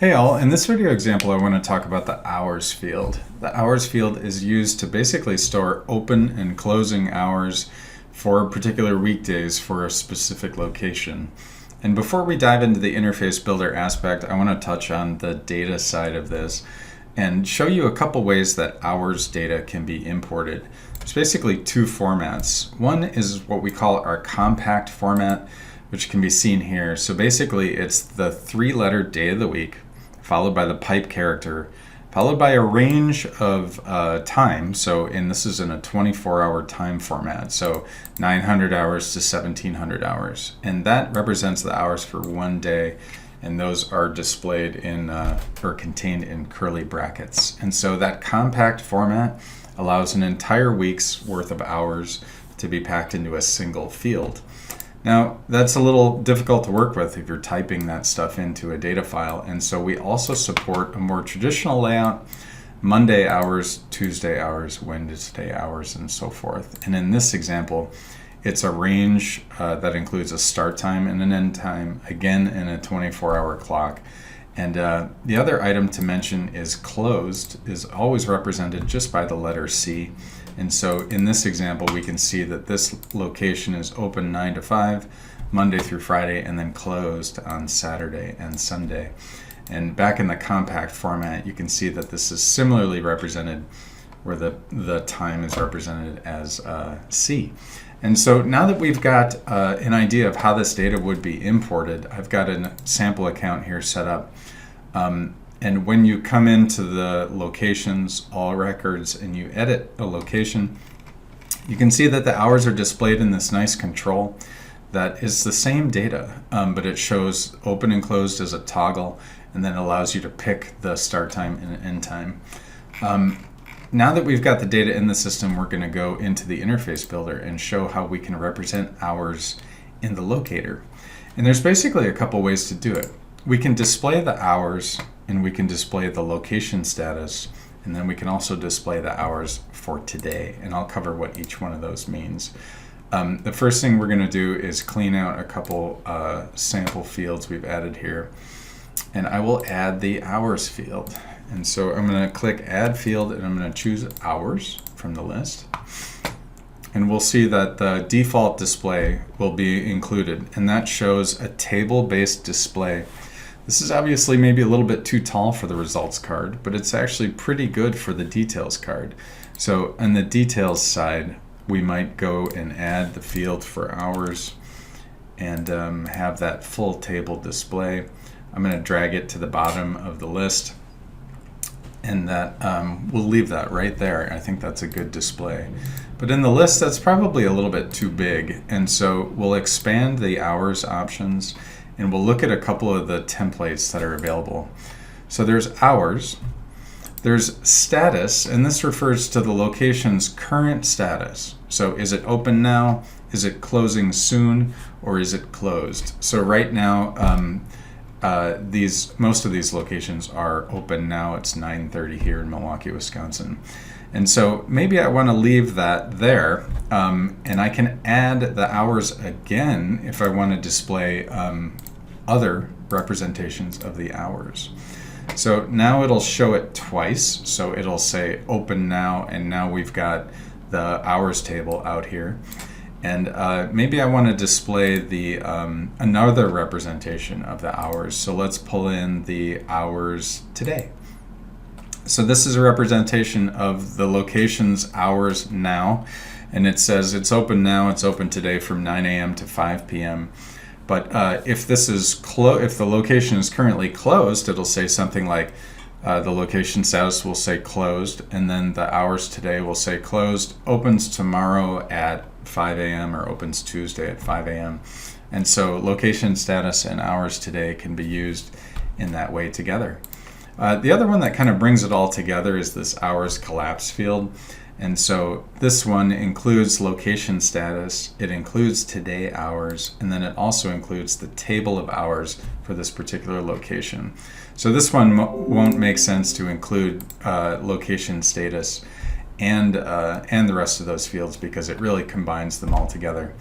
Hey all, in this video example I want to talk about the hours field. The hours field is used to basically store open and closing hours for particular weekdays for a specific location. And before we dive into the interface builder aspect, I want to touch on the data side of this and show you a couple ways that hours data can be imported. There's basically two formats. One is what we call our compact format, which can be seen here. So basically it's the 3-letter day of the week, followed by the pipe character, followed by a range of time. So this is in a 24-hour time format, so 900 hours to 1700 hours. And that represents the hours for one day, and those are displayed in or contained in curly brackets. And so that compact format allows an entire week's worth of hours to be packed into a single field. Now, that's a little difficult to work with if you're typing that stuff into a data file, and so we also support a more traditional layout: Monday hours, Tuesday hours, Wednesday hours, and so forth. And in this example, it's a range that includes a start time and an end time, again in a 24-hour clock. And the other item to mention is closed is always represented just by the letter C. And so in this example, we can see that this location is open 9 to 5, Monday through Friday, and then closed on Saturday and Sunday. And back in the compact format, you can see that this is similarly represented, where the time is represented as C. And so now that we've got an idea of how this data would be imported, I've got a sample account here set up. And when you come into the locations, all records, and you edit a location, you can see that the hours are displayed in this nice control that is the same data, but it shows open and closed as a toggle, and then allows you to pick the start time and end time. Now that we've got the data in the system, we're going to go into the interface builder and show how we can represent hours in the locator. And there's basically a couple ways to do it. We can display the hours, and we can display the location status, and then we can also display the hours for today, and I'll cover what each one of those means. The first thing we're going to do is clean out a couple sample fields we've added here, and I will add the hours field. And so I'm going to click add field, and I'm going to choose hours from the list, and we'll see that the default display will be included, and that shows a table-based display. This is obviously maybe a little bit too tall for the results card, but it's actually pretty good for the details card. So on the details side, we might go and add the field for hours and have that full table display. I'm going to drag it to the bottom of the list, and that we'll leave that right there. I think that's a good display. But in the list, that's probably a little bit too big, and so we'll expand the hours options, and we'll look at a couple of the templates that are available. So there's hours, there's status, and this refers to the location's current status. So is it open now, is it closing soon, or is it closed? So right now, most of these locations are open now. It's 9:30 here in Milwaukee, Wisconsin. And so maybe I want to leave that there, and I can add the hours again if I want to display other representations of the hours. So now it'll show it twice. So it'll say open now, and now we've got the hours table out here. And maybe I want to display the another representation of the hours. So let's pull in the hours today. So this is a representation of the location's hours now, and it says it's open now, it's open today from 9 a.m. to 5 p.m. But if the location is currently closed, it'll say something like the location status will say closed, and then the hours today will say closed, opens tomorrow at 5 a.m. or opens Tuesday at 5 a.m. And so location status and hours today can be used in that way together. The other one that kind of brings it all together is this hours collapse field. And so this one includes location status, it includes today hours, and then it also includes the table of hours for this particular location. So this one won't make sense to include location status and the rest of those fields, because it really combines them all together.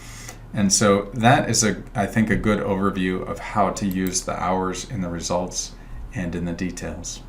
And so that is, I think, a good overview of how to use the hours in the results and in the details.